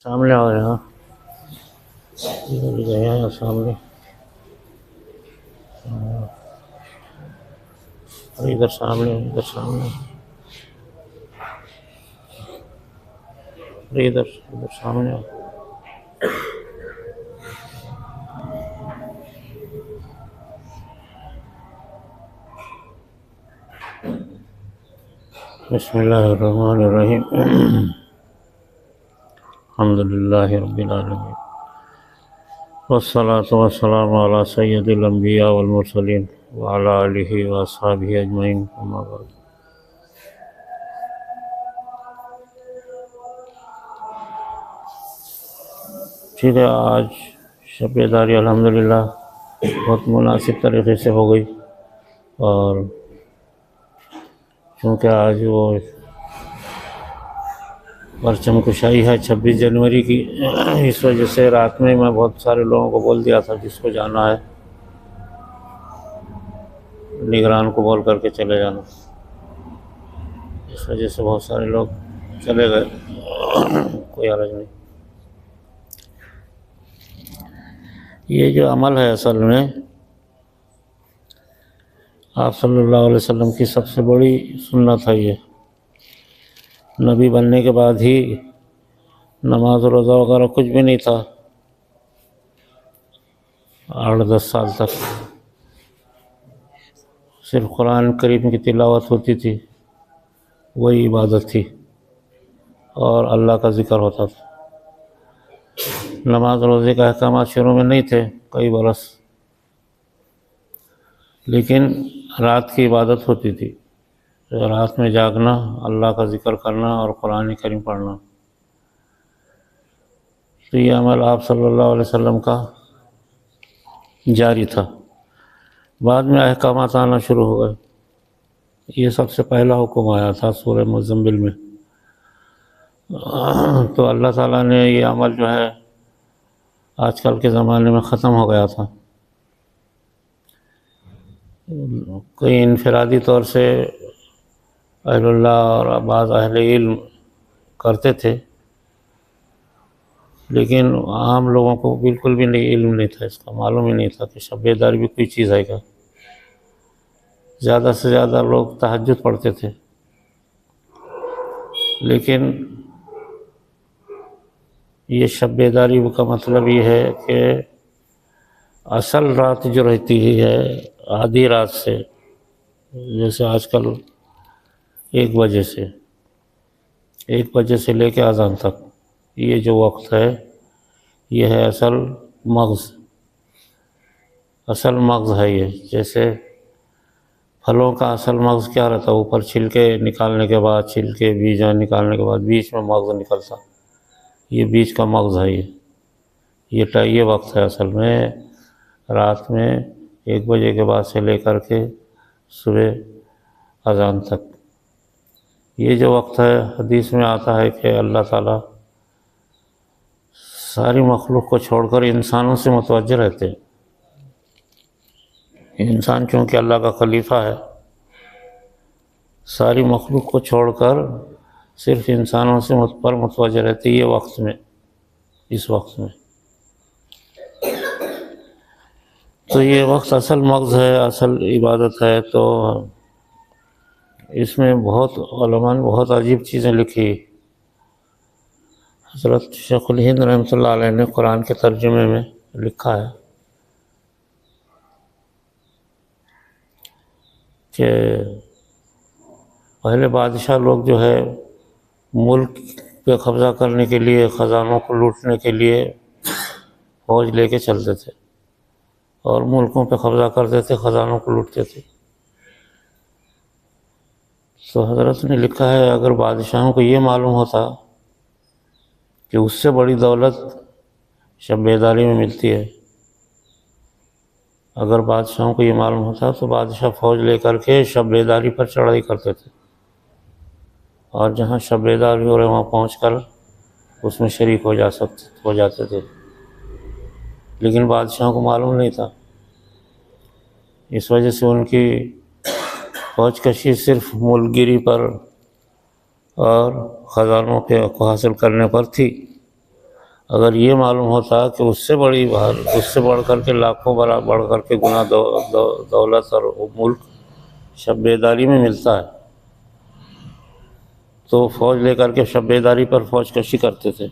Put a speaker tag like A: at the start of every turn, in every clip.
A: سامنے آ رہے ہیں ادھر گئے ہیں سامنے ادھر سامنے ادھر سامنے بسم اللہ الرحمن الرحیم الحمد للہ رب العالمین والصلاة والسلام علی سید الانبیاء والمرسلین وعلی آلہ واصحابہ اجمعین اما بعد۔ ٹھیک ہے، آج شب بیداری الحمدللہ بہت مناسب طریقے سے ہو گئی، اور چونکہ آج وہ پرچم کشائی ہے 26 جنوری کی، اس وجہ سے رات میں بہت سارے لوگوں کو بول دیا تھا جس کو جانا ہے نگران کو بول کر کے چلے جانا، اس وجہ سے بہت سارے لوگ چلے گئے، کوئی حرج نہیں۔ یہ جو عمل ہے اصل میں آپ صلی اللہ علیہ وسلم کی سب سے بڑی سنت ہے۔ یہ نبی بننے کے بعد ہی نماز روزہ وغیرہ کچھ بھی نہیں تھا، 8-10 سال تک صرف قرآن کریم کی تلاوت ہوتی تھی، وہی عبادت تھی، اور اللہ کا ذکر ہوتا تھا۔ نماز روزے کا احکامات شروع میں نہیں تھے کئی برس، لیکن رات کی عبادت ہوتی تھی، رات میں جاگنا، اللہ کا ذکر کرنا اور قرآن کریم پڑھنا۔ تو یہ عمل آپ صلی اللہ علیہ وسلم کا جاری تھا۔ بعد میں احکامات آنا شروع ہو گئے۔ یہ سب سے پہلا حکم آیا تھا سورہ مزمل میں، تو اللہ تعالیٰ نے یہ عمل جو ہے آج کل کے زمانے میں ختم ہو گیا تھا۔ کوئی انفرادی طور سے اہل اللہ اور بعض اہل علم کرتے تھے، لیکن عام لوگوں کو بالکل بھی علم نہیں تھا، اس کا معلوم ہی نہیں تھا کہ شب بیداری بھی کوئی چیز ہے کیا۔ زیادہ سے زیادہ لوگ تہجد پڑھتے تھے، لیکن یہ شب بیداری کا مطلب یہ ہے کہ اصل رات جو رہتی ہے آدھی رات سے، جیسے آج کل 1 بجے سے لے کے اذان تک، یہ جو وقت ہے یہ ہے اصل مغز ہے۔ یہ جیسے پھلوں کا اصل مغز کیا رہتا ہے، اوپر چھلکے نکالنے کے بعد، چھلکے بیجاں نکالنے کے بعد بیچ میں مغز نکلتا، یہ بیچ کا مغز ہے۔ یہ وقت ہے اصل میں رات میں 1 بجے کے بعد سے لے کر کے صبح اذان تک۔ یہ جو وقت ہے حدیث میں آتا ہے کہ اللہ تعالیٰ ساری مخلوق کو چھوڑ کر انسانوں سے متوجہ رہتے ہیں۔ انسان چونکہ اللہ کا خلیفہ ہے، ساری مخلوق کو چھوڑ کر صرف انسانوں سے پر متوجہ رہتے یہ وقت میں، اس وقت میں۔ تو یہ وقت اصل مغز ہے، اصل عبادت ہے۔ تو اس میں بہت علماء نے بہت عجیب چیزیں لکھی۔ حضرت شیخ الہند رحمۃ اللہ علیہ نے قرآن کے ترجمے میں لکھا ہے کہ پہلے بادشاہ لوگ جو ہے ملک پہ قبضہ کرنے کے لیے، خزانوں کو لوٹنے کے لیے فوج لے کے چلتے تھے، اور ملکوں پہ قبضہ کرتے تھے، خزانوں کو لوٹتے تھے۔ تو حضرت نے لکھا ہے اگر بادشاہوں کو یہ معلوم ہوتا کہ اس سے بڑی دولت شب بیداری میں ملتی ہے، اگر بادشاہوں کو یہ معلوم ہوتا تو بادشاہ فوج لے کر کے شب بیداری پر چڑھائی کرتے تھے، اور جہاں شب بیداری ہو رہے وہاں پہنچ کر اس میں شریک ہو جاتے تھے، لیکن بادشاہوں کو معلوم نہیں تھا۔ اس وجہ سے ان کی فوج کشی صرف ملک گیری پر اور خزانوں کو حاصل کرنے پر تھی، اگر یہ معلوم ہوتا کہ اس سے بڑھ کر کے لاکھوں بڑھ کر کے گنا دولت اور ملک شب بیداری میں ملتا ہے تو فوج لے کر کے شب بیداری پر فوج کشی کرتے تھے.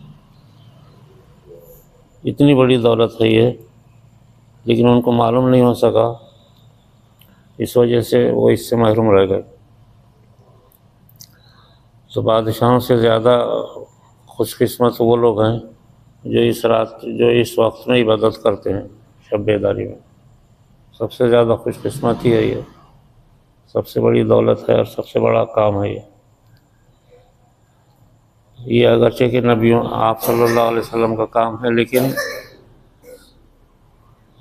A: اتنی بڑی دولت ہے یہ، لیکن ان کو معلوم نہیں ہو سکا، اس وجہ سے وہ اس سے محروم رہ گئے. تو بادشاہوں سے زیادہ خوش قسمت وہ لوگ ہیں جو اس وقت میں عبادت کرتے ہیں شب بیداری میں. سب سے زیادہ خوش قسمت ہی ہے یہ، سب سے بڑی دولت ہے اور سب سے بڑا کام ہے یہ اگرچہ کہ نبیوں آپ صلی اللہ علیہ وسلم کا کام ہے، لیکن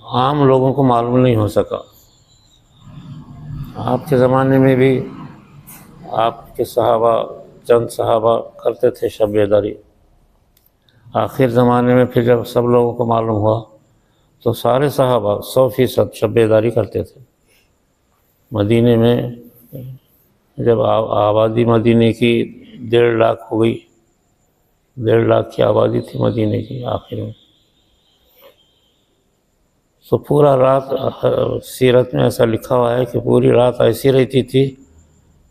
A: عام لوگوں کو معلوم نہیں ہو سکا. آپ کے زمانے میں بھی آپ کے چند صحابہ کرتے تھے شب بیداری. آخر زمانے میں پھر جب سب لوگوں کو معلوم ہوا تو سارے صحابہ 100% شب بیداری کرتے تھے. مدینے میں جب آبادی مدینے کی 1.5 لاکھ ہو گئی، 1.5 لاکھ کی آبادی تھی مدینے کی آخر میں، تو پورا رات سیرت میں ایسا لکھا ہوا ہے کہ پوری رات ایسی رہتی تھی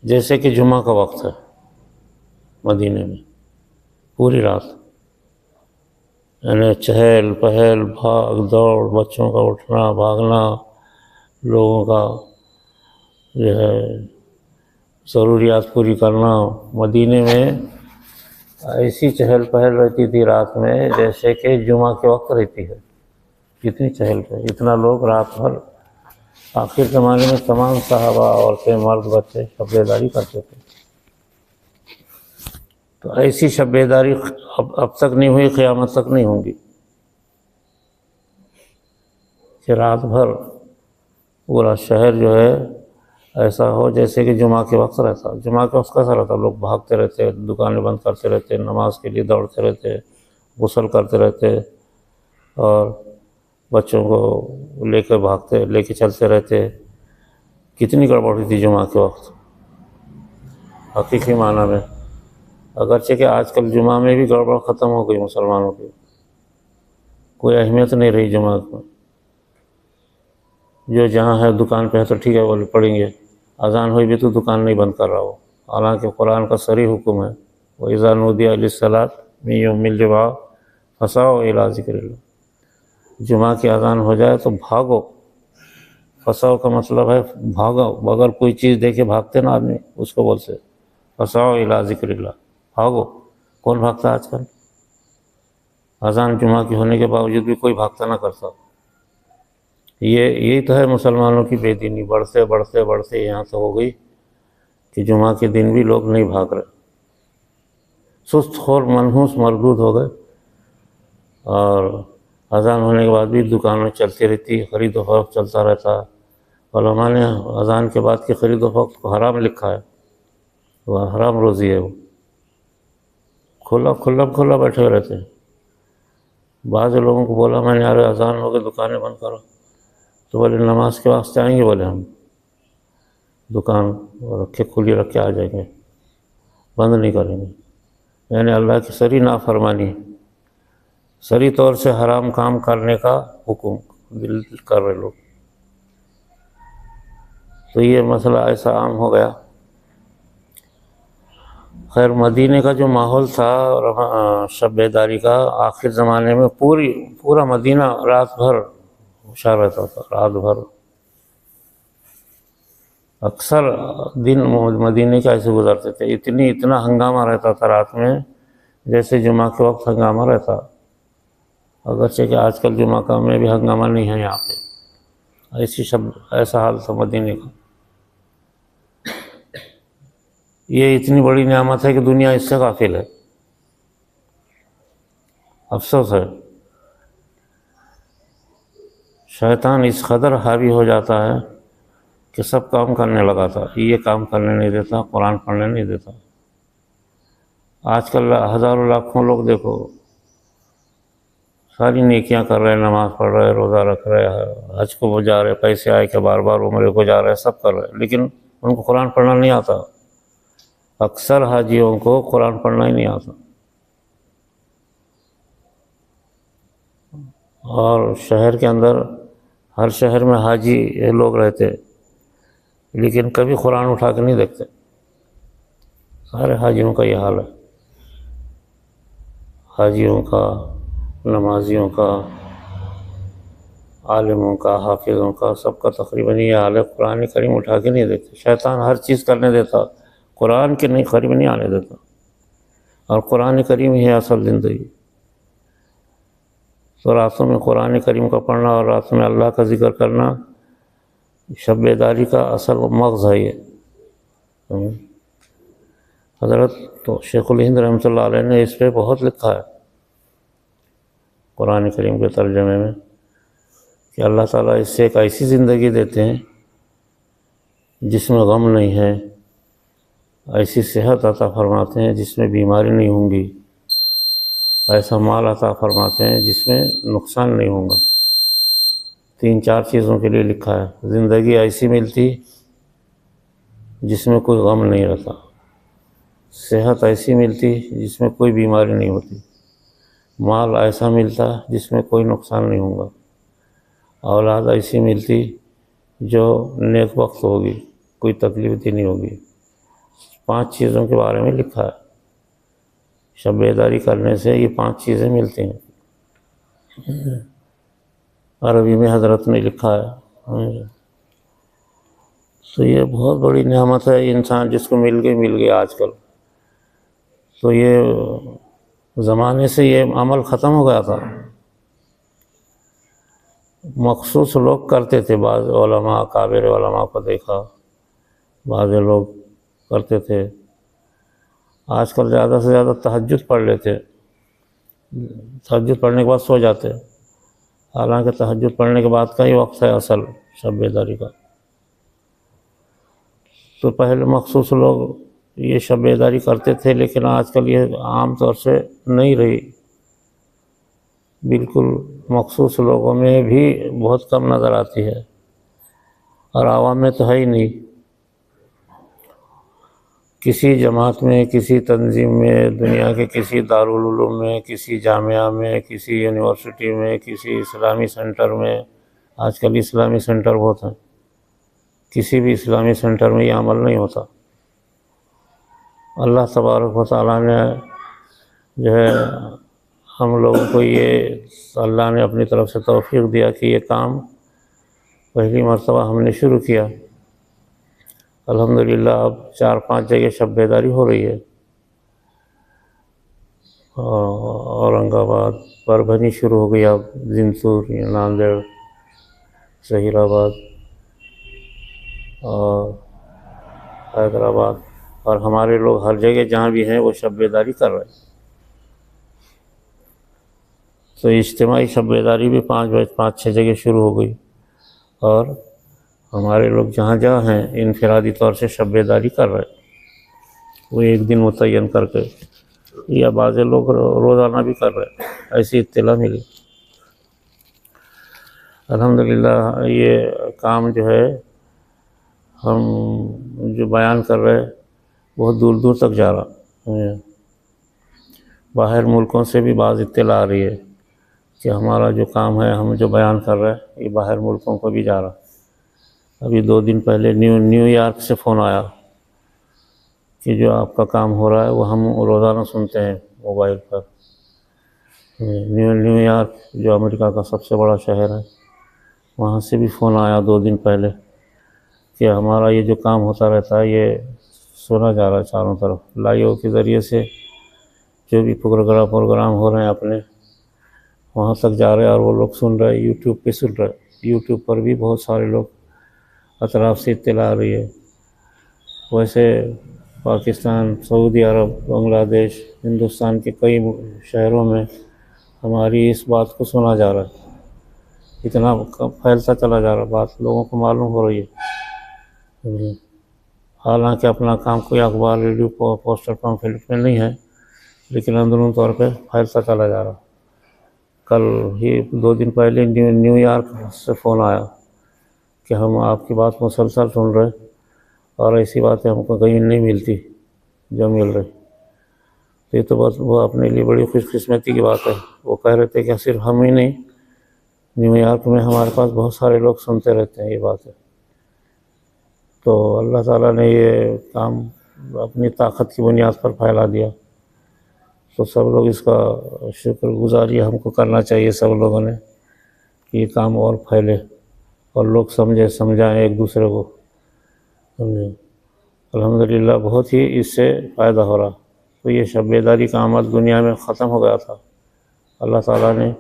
A: جیسے کہ جمعہ کا وقت ہے مدینے میں. پوری رات یعنی چہل پہل، بھاگ دوڑ، بچوں کا اٹھنا بھاگنا، لوگوں کا جو ہے ضروریات پوری کرنا. مدینے میں ایسی چہل پہل رہتی تھی رات میں جیسے کہ جمعہ کے وقت رہتی ہے. اتنی چہل پہل، اتنا لوگ رات بھر. آخر زمانے میں تمام صحابہ، عورتیں، مرد، بچے شب بیداری کرتے تھے. تو ایسی شب بیداری اب تک نہیں ہوئی، قیامت تک نہیں ہوں گی کہ رات بھر پورا شہر جو ہے ایسا ہو جیسے کہ جمعہ کے وقت رہتا. جمعہ کے وقت کیسا رہتا؟ لوگ بھاگتے رہتے، دکانیں بند کرتے رہتے، نماز کے لیے دوڑتے رہتے، غسل کرتے رہتے اور بچوں کو لے کے چلتے رہتے. کتنی گڑبڑ ہوئی تھی جمعہ کے وقت حقیقی معنی میں. اگرچہ کہ آج کل جمعہ میں بھی گڑبڑ ختم ہو گئی مسلمانوں کی، کوئی اہمیت نہیں رہی جمعہ کو. جو جہاں ہے دکان پہ ہے تو ٹھیک ہے وہ پڑھیں گے، اذان ہوئی بھی تو دکان نہیں بند کر رہا ہو. حالانکہ قرآن کا صریح حکم ہے وَإِذَا نُودِيَ لِلصَّلَاةِ مِن يَوْمِ الْجُمْعَةِ فَاسْعَوْا إِلَىٰ ذِكْرِ اللَّهِ. جمعہ کی اذان ہو جائے تو بھاگو. فساؤ کا مطلب ہے بھاگو. اگر کوئی چیز دیکھے بھاگتے نا آدمی، اس کو بولتے فَاسْعَوْا إِلَىٰ ذِكْرِ اللَّهِ. بھاگو. کون بھاگتا آج کل؟ اذان جمعہ کی ہونے کے باوجود بھی کوئی بھاگتا نہ کرتا. یہی تو ہے مسلمانوں کی بے دینی. بڑھتے بڑھتے بڑھتے یہاں تو ہو گئی کہ جمعہ کے دن بھی لوگ نہیں بھاگ رہے، سست خور منحوس مردود ہو گئے. اور اذان ہونے کے بعد بھی دکانیں چلتی رہتی، خرید و فروخت چلتا رہتا. علماء نے اذان کے بعد کی خرید و فروخت کو حرام لکھا ہے، وہ حرام روزی ہے. وہ کھلا بیٹھے ہوئے رہتے ہیں. بعض لوگوں کو بولا میں نے، یار اذان ہو کے دکانیں بند کرو، تو بولے نماز کے واسطے آئیں گے، بولے ہم دکان کھلی رکھ کے آ جائیں گے، بند نہیں کریں گے. یعنی اللہ کی صریح نافرمانی، صریح طور سے حرام کام کرنے کا حکم دل کر رہے لوگ. تو یہ مسئلہ ایسا عام ہو گیا. خیر مدینے کا جو ماحول تھا شب بیداری کا، آخر زمانے میں پورا مدینہ رات بھر ہوشیار رہتا تھا. رات بھر اکثر دن مدینے کے ایسے گزرتے تھے. اتنا ہنگامہ رہتا تھا رات میں جیسے جمعہ کے وقت ہنگامہ رہتا. اگرچہ کہ آج کل جمعہ کا میں بھی ہنگامہ نہیں ہے یہاں پہ. ایسا حال تھا مدینے کا. یہ اتنی بڑی نعمت ہے کہ دنیا اس سے غافل ہے. افسوس ہے، شیطان اس قدر حاوی ہو جاتا ہے کہ سب کام کرنے لگا تھا. یہ کام کرنے نہیں دیتا، قرآن پڑھنے نہیں دیتا. آج کل ہزاروں لاکھوں لوگ دیکھو ساری نیکیاں کر رہے ہیں، نماز پڑھ رہے، روزہ رکھ رہے، حج کو جا رہے، پیسے آئے کہ بار بار عمرے کو جا رہے، سب کر رہے، لیکن ان کو قرآن پڑھنا نہیں آتا. اکثر حاجیوں کو قرآن پڑھنا ہی نہیں آتا. اور شہر کے اندر ہر شہر میں حاجی لوگ رہتے، لیکن کبھی قرآن اٹھا کے نہیں دیکھتے. سارے حاجیوں کا یہ حال ہے، حاجیوں کا، نمازیوں کا، عالموں کا، حافظوں کا، سب کا تقریباً یہ حال ہے. قرآن کریم اٹھا کے نہیں دیتے. شیطان ہر چیز کرنے دیتا، قرآن کے نہیں قریب نہیں آنے دیتا. اور قرآن کریم ہی ہے اصل زندگی. تو راتوں میں قرآن کریم کا پڑھنا اور راتوں میں اللہ کا ذکر کرنا شب بیداری کا اصل مغز ہے. یہ حضرت تو شیخ الہند رحمۃ اللہ علیہ نے اس پہ بہت لکھا ہے قرآن کریم کے ترجمے میں، کہ اللہ تعالیٰ اس سے ایک ایسی زندگی دیتے ہیں جس میں غم نہیں ہے، ایسی صحت عطا فرماتے ہیں جس میں بیماری نہیں ہوں گی، ایسا مال عطا فرماتے ہیں جس میں نقصان نہیں ہوگا. 3-4 چیزوں کے لیے لکھا ہے. زندگی ایسی ملتی جس میں کوئی غم نہیں رہتا، صحت ایسی ملتی جس میں کوئی بیماری نہیں ہوتی، مال ایسا ملتا جس میں کوئی نقصان نہیں ہوگا، اولاد ایسی ملتی جو نیک وقت ہوگی، کوئی تکلیف نہیں ہوگی. 5 چیزوں کے بارے میں لکھا ہے. شب بیداری کرنے سے یہ 5 چیزیں ملتی ہیں. عربی میں حضرت نے لکھا ہے. تو یہ بہت بڑی نعمت ہے. انسان جس کو مل گئی آج کل. تو یہ زمانے سے یہ عمل ختم ہو گیا تھا. مخصوص لوگ کرتے تھے، بعض علماء، کابر علماء کو دیکھا، بعض لوگ کرتے تھے. آج کل زیادہ سے زیادہ تہجد پڑھ لیتے، تہجد پڑھنے کے بعد سو جاتے، حالانکہ تہجد پڑھنے کے بعد کا ہی وقت ہے اصل شب بیداری کا. تو پہلے مخصوص لوگ یہ شب بیداری کرتے تھے، لیکن آج کل یہ عام طور سے نہیں رہی. بالکل مخصوص لوگوں میں بھی بہت کم نظر آتی ہے، اور عوام میں تو ہے ہی نہیں. کسی جماعت میں، کسی تنظیم میں، دنیا کے کسی دارالعلوم میں، کسی جامعہ میں، کسی یونیورسٹی میں، کسی اسلامی سینٹر میں، آج کل اسلامی سینٹر بہت ہیں، کسی بھی اسلامی سینٹر میں یہ عمل نہیں ہوتا. اللہ تبارک و تعالیٰ نے جو ہے ہم لوگوں کو یہ اللہ نے اپنی طرف سے توفیق دیا کہ یہ کام پہلی مرتبہ ہم نے شروع کیا. الحمدللہ اب 4-5 جگہ شب بیداری ہو رہی ہے. اورنگ آباد، پربھنی شروع ہو گئی، اب زنتور، ناندیڑ، ظہیر آباد اور حیدرآباد، اور ہمارے لوگ ہر جگہ جہاں بھی ہیں وہ شب بیداری کر رہے ہیں. تو اجتماعی شب بیداری بھی 5-6 جگہ شروع ہو گئی، اور ہمارے لوگ جہاں جہاں ہیں انفرادی طور سے شب بیداری کر رہے ہیں. وہ ایک دن متعین کر کے، یا بعض لوگ روزانہ بھی کر رہے ہیں، ایسی اطلاع ملی. الحمدللہ یہ کام جو ہے ہم جو بیان کر رہے ہیں بہت دور دور تک جا رہا. باہر ملکوں سے بھی بعض اطلاع آ رہی ہے کہ ہمارا جو کام ہے، ہم جو بیان کر رہے ہیں یہ باہر ملکوں کو بھی جا رہا. ابھی 2 دن پہلے نیو یارک سے فون آیا کہ جو آپ کا کام ہو رہا ہے وہ ہم روزانہ سنتے ہیں موبائل پر. نیو یارک جو امریکہ کا سب سے بڑا شہر ہے، وہاں سے بھی فون آیا 2 دن پہلے کہ ہمارا یہ جو کام ہوتا رہتا ہے یہ سنا جا رہا ہے چاروں طرف. لائیو کے ذریعے سے جو بھی پروگرام ہو رہے ہیں اپنے وہاں تک جا رہے ہیں، اور وہ لوگ سن رہے ہیں، یوٹیوب پہ سن رہے ہیں. یوٹیوب پر بھی بہت سارے لوگ اطراف سے اطلاع آ رہی ہے. ویسے پاکستان، سعودی عرب، بنگلہ دیش، ہندوستان کے کئی شہروں میں ہماری اس بات کو سنا جا رہا ہے. اتنا پھیلتا چلا جا رہا، بات لوگوں کو معلوم ہو رہی ہے. حالانکہ اپنا کام کوئی اخبار، ریڈیو، پوسٹر، پمفلٹ میں نہیں ہے، لیکن اندرون طور پہ پھیلتا چلا جا رہا. کل ہی 2 دن پہلے نیو یارک سے فون آیا کہ ہم آپ کی بات مسلسل سن رہے، اور ایسی باتیں ہم کو کہیں نہیں ملتی جو مل رہی. تو یہ تو بس وہ اپنے لیے بڑی خوش قسمتی کی بات ہے. وہ کہہ رہے تھے کہ صرف ہم ہی نہیں، نیو یارک میں ہمارے پاس بہت سارے لوگ سنتے رہتے ہیں یہ باتیں. تو اللہ تعالیٰ نے یہ کام اپنی طاقت کی بنیاد پر پھیلا دیا. تو سب لوگ اس کا شکر گزاری ہم کو کرنا چاہیے سب لوگوں نے کہ یہ کام اور پھیلے اور لوگ سمجھائیں ایک دوسرے کو. الحمدللہ بہت ہی اس سے فائدہ ہو رہا. تو یہ شب بیداری کا عمل دنیا میں ختم ہو گیا تھا. اللہ تعالیٰ نے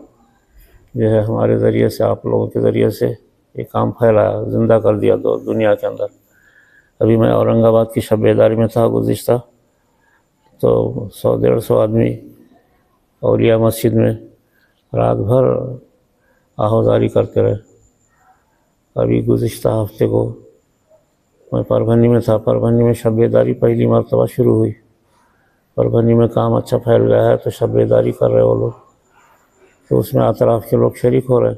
A: جو ہے ہمارے ذریعے سے آپ لوگوں کے ذریعے سے یہ کام پھیلایا، زندہ کر دیا دنیا کے اندر. ابھی میں اورنگ آباد کی شب بیداری میں تھا گزشتہ، تو 100-150 آدمی اولیاء مسجد میں رات بھر آہوازاری کرتے رہے. ابھی گزشتہ ہفتے کو میں پربھنی میں تھا. پربھنی میں شب بیداری پہلی مرتبہ شروع ہوئی. پربھنی میں کام اچھا پھیل گیا ہے تو شب بیداری کر رہے وہ لوگ، تو اس میں اطراف کے لوگ شریک ہو رہے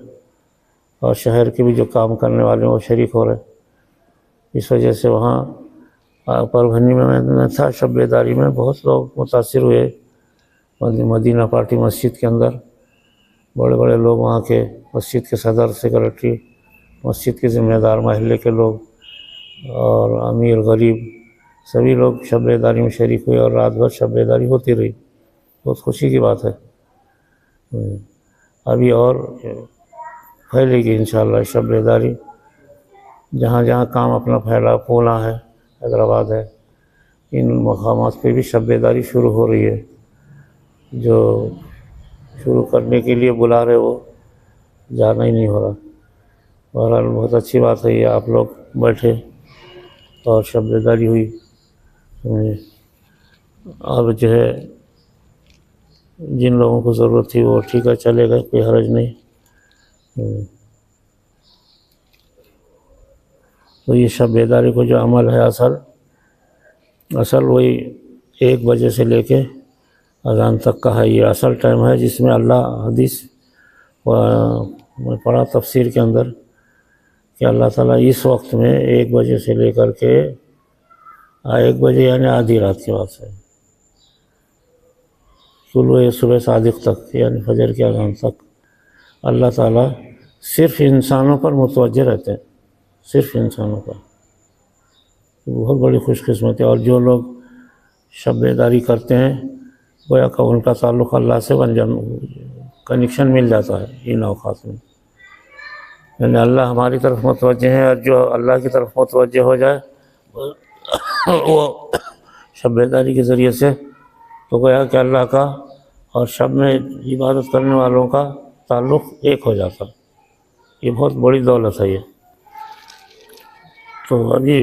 A: اور شہر کے بھی جو کام کرنے والے ہیں وہ شریک ہو رہے. اس وجہ سے وہاں پربھنی میں تھا شب بیداری میں، بہت لوگ متاثر ہوئے. مدینہ پارٹی مسجد کے اندر بڑے بڑے لوگ وہاں کے مسجد کے صدر، سیکرٹری، مسجد کے ذمہ دار، محلے کے لوگ اور امیر غریب سبھی لوگ شب بیداری میں شریک ہوئے اور رات بھر شب بیداری ہوتی رہی. بہت خوشی کی بات ہے. ابھی اور پھیلے گی انشاءاللہ شب بیداری. جہاں جہاں کام اپنا پھیلا، پونا ہے، حیدرآباد ہے، ان مقامات پہ بھی شب بیداری شروع ہو رہی ہے. جو شروع کرنے کے لیے بلا رہے وہ جانا ہی نہیں ہو رہا. بہرحال بہت اچھی بات ہے یہ، آپ لوگ بیٹھے اور شب بیداری ہوئی. اب جو ہے جن لوگوں کو ضرورت تھی وہ ٹھیک ہے چلے گئے، کوئی حرج نہیں. تو یہ شب بیداری کو جو عمل ہے اصل وہی 1 بجے سے لے کے اذان تک کا ہے. یہ اصل ٹائم ہے جس میں اللہ حدیث میں پڑھا تفسیر کے اندر کہ اللہ تعالیٰ اس وقت میں 1 بجے سے لے کر کے 1 بجے یعنی آدھی رات کے بعد سے طلوع صبح صادق تک یعنی فجر کے اذان تک اللہ تعالیٰ صرف انسانوں پر متوجہ رہتے ہیں، صرف انسانوں پر. بہت بڑی خوش قسمتی. اور جو لوگ شب بیداری کرتے ہیں گویا کہ ان کا تعلق اللہ سے کنیکشن مل جاتا ہے ان اوقات میں. یعنی اللہ ہماری طرف متوجہ ہے اور جو اللہ کی طرف متوجہ ہو جائے وہ شب بیداری کے ذریعے سے تو گویا کہ اللہ کا اور شب میں عبادت کرنے والوں کا تعلق ایک ہو جاتا. یہ بہت بڑی دولت ہے یہ. تو ابھی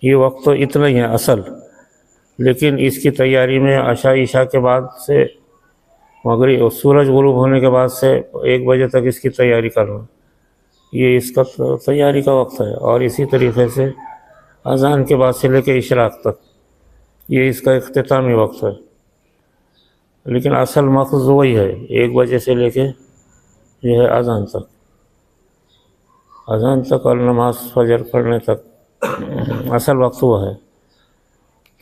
A: یہ وقت تو اتنا ہی ہے اصل، لیکن اس کی تیاری میں عشاء کے بعد سے مغرب اور سورج غروب ہونے کے بعد سے 1 بجے تک اس کی تیاری کرنا، یہ اس کا تیاری کا وقت ہے. اور اسی طریقے سے اذان کے بعد سے لے کے اشراق تک یہ اس کا اختتامی وقت ہے. لیکن اصل مقصد وہی ہے 1 بجے سے لے کے یہ ہے اذان تک اور نماز فجر پڑھنے تک اصل وقت وہ ہے.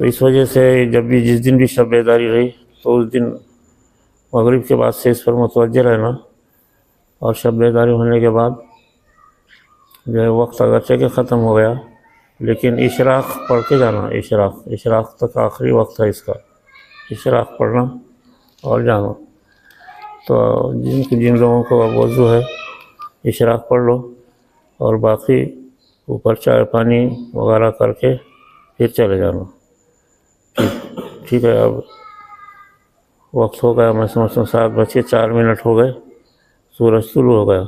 A: تو اس وجہ سے جس دن بھی شب بیداری رہی تو اس دن مغرب کے بعد سے اس پر متوجہ رہنا اور شب بیداری ہونے کے بعد جو ہے وقت اگرچہ کہ ختم ہو گیا لیکن اشراق پڑھ کے جانا. اشراق تک آخری وقت ہے اس کا، اشراق پڑھنا اور جانا. تو جن لوگوں کو وضو ہے اشراق پڑھ لو اور باقی اوپر چائے پانی وغیرہ کر کے پھر چلے جانا. ٹھیک ہے. اب وقت ہو گیا، میں سمجھتا ہوں 7:04 ہو گئے، سورج طلوع ہو گیا.